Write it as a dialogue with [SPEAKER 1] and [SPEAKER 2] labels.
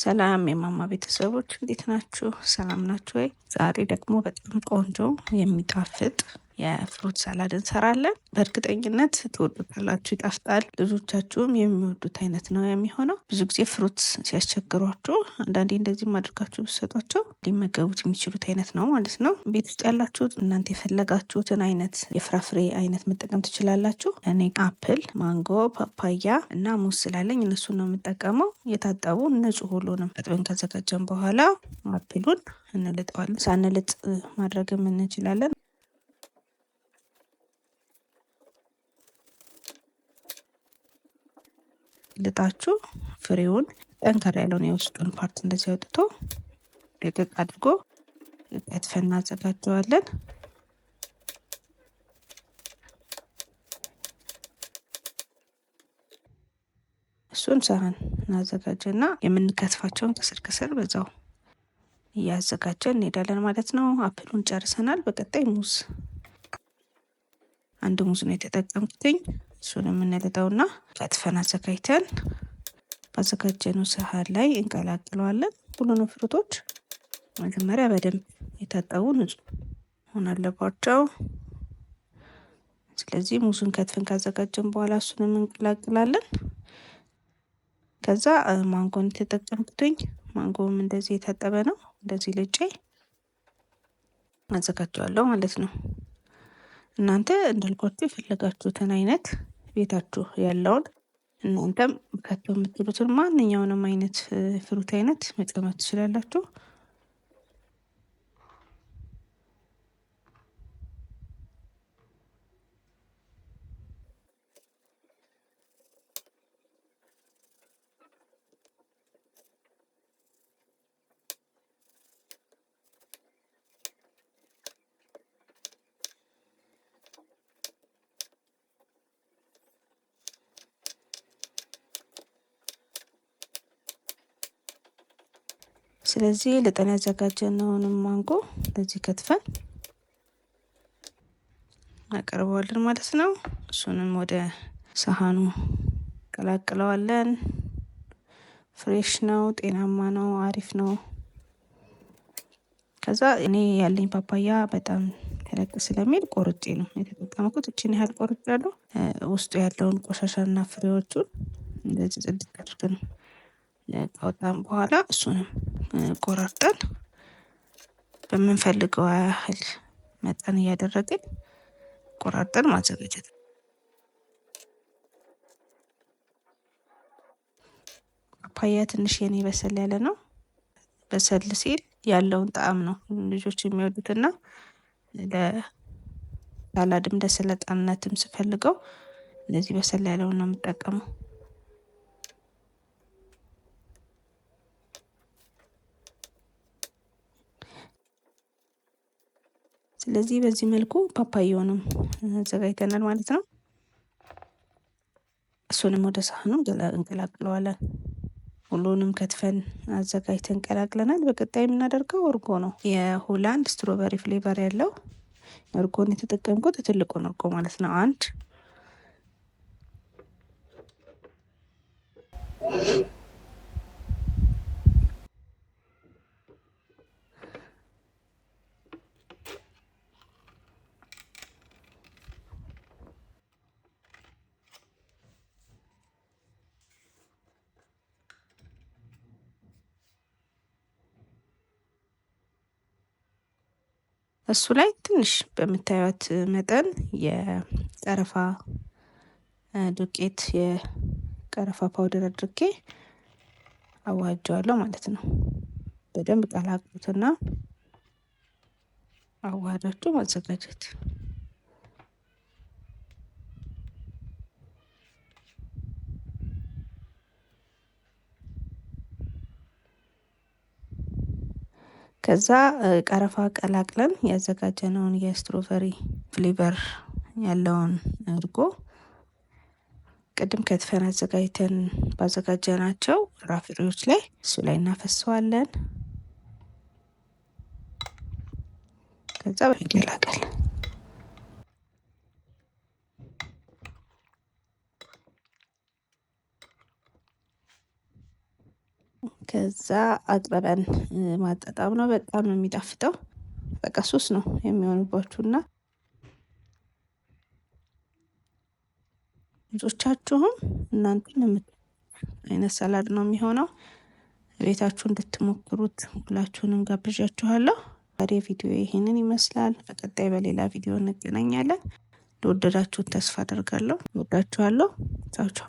[SPEAKER 1] ሰላም የማማ ቤተሰቦች እንዴት ናችሁ? ሰላም ናችሁ ወይ? ዛሬ ደግሞ በጣም ቆንጆ የሚጣፍጥ የፍሩት ሳላድ እንሰራለን። በእርግጠኝነት ትወዱታላችሁ፣ ይጣፍጣል። ልጆቻችሁም የሚወዱት አይነት ነው የሚሆነው። ብዙ ጊዜ ፍሩት ሲያስቸግሯችሁ አንዳንዴ እንደዚህ አድርጋችሁ ብትሰጧቸው ሊመገቡት የሚችሉት አይነት ነው ማለት ነው። ቤት ውስጥ ያላችሁት እናንተ የፈለጋችሁትን አይነት የፍራፍሬ አይነት መጠቀም ትችላላችሁ። እኔ አፕል፣ ማንጎ፣ ፓፓያ እና ሙዝ ስላለኝ እነሱን ነው የምጠቀመው። የታጠቡ ንጹህ ሁሉንም አጥበን ካዘጋጀን በኋላ አፕሉን እንልጠዋለን። ሳንልጥ ማድረግም እንችላለን። ልጣችሁ ፍሬውን ጠንከር ያለውን የውስጡን ፓርት እንደዚህ አውጥቶ ደቀቅ አድርጎ ከትፈን እናዘጋጀዋለን። እሱን ሳህን እናዘጋጀና የምንከትፋቸውን ከስር ከስር በዛው እያዘጋጀን እንሄዳለን ማለት ነው። አፕሉን ጨርሰናል። በቀጣይ ሙዝ፣ አንድ ሙዝ ነው የተጠቀምኩትኝ። እሱን የምንልጠውና ከትፈን አዘጋጅተን ባዘጋጀነው ሳህን ላይ እንቀላቅለዋለን። ሁሉንም ፍሩቶች መጀመሪያ በደንብ የታጠቡ ንጹህ መሆን አለባቸው። ስለዚህ ሙዙን ከትፈን ካዘጋጀን በኋላ እሱንም እንቀላቅላለን። ከዛ ማንጎን የተጠቀምኩትኝ፣ ማንጎም እንደዚህ የታጠበ ነው። እንደዚህ ልጬ አዘጋጀዋለሁ ማለት ነው። እናንተ እንዳልኳችሁ የፈለጋችሁትን አይነት ቤታችሁ ያለውን እናንተም ከቶ የምትሉትን ማንኛውንም አይነት ፍሩት አይነት መጨመር ትችላላችሁ። ስለዚህ ልጠን ያዘጋጀነውንም ማንጎ እንደዚህ ከትፈን እናቀርበዋለን ማለት ነው። እሱንም ወደ ሳህኑ ቀላቅለዋለን። ፍሬሽ ነው፣ ጤናማ ነው፣ አሪፍ ነው። ከዛ እኔ ያለኝ ፓፓያ በጣም ተለቅ ስለሚል ቆርጬ ነው የተጠቀምኩት። እቺን ያህል ቆርጫለሁ። ውስጡ ያለውን ቆሻሻና ፍሬዎቹን እንደዚህ ጽድት አድርገን ካወጣን በኋላ እሱንም ቆራርጠን በምንፈልገው ያህል መጠን እያደረግን ቆራርጠን ማዘጋጀት። ፓፓያ ትንሽ የኔ በሰል ያለ ነው። በሰል ሲል ያለውን ጣዕም ነው ልጆች የሚወዱትና ለሳላድም ለሰላጣነትም ስፈልገው እንደዚህ በሰል ያለውን ነው የምጠቀመው። ስለዚህ በዚህ መልኩ ፓፓያውንም አዘጋጅተናል ማለት ነው። እሱንም ወደ ሳህኑ እንቀላቅለዋለን። ሁሉንም ከትፈን አዘጋጅተን ቀላቅለናል። በቀጣይ የምናደርገው እርጎ ነው። የሆላንድ ስትሮበሪ ፍሌቨር ያለው እርጎን የተጠቀምኩት ትልቁን እርጎ ማለት ነው። አንድ እሱ ላይ ትንሽ በምታዩት መጠን የቀረፋ ዱቄት የቀረፋ ፓውደር አድርጌ አዋህጀዋለሁ ማለት ነው። በደንብ ቀላቅሉትና አዋህዳችሁ ማዘጋጀት። ከዛ ቀረፋ ቀላቅለን ያዘጋጀነውን የስትሮበሪ ፍሌቨር ያለውን እርጎ ቅድም ከትፈን አዘጋጅተን ባዘጋጀናቸው ፍራፍሬዎች ላይ እሱ ላይ እናፈሰዋለን። ከዛ በመቀላቀል ከዛ አጥበበን ማጣጣም ነው። በጣም ነው የሚጣፍጠው። በቃ ሶስ ነው የሚሆንባችሁና ልጆቻችሁም እናንተም አይነት ሰላድ ነው የሚሆነው። ቤታችሁ እንድትሞክሩት ሁላችሁንም ጋብዣችኋለሁ። ዛሬ ቪዲዮ ይሄንን ይመስላል። በቀጣይ በሌላ ቪዲዮ እንገናኛለን። ለወደዳችሁት ተስፋ አደርጋለሁ። እወዳችኋለሁ። ቻው ቻው።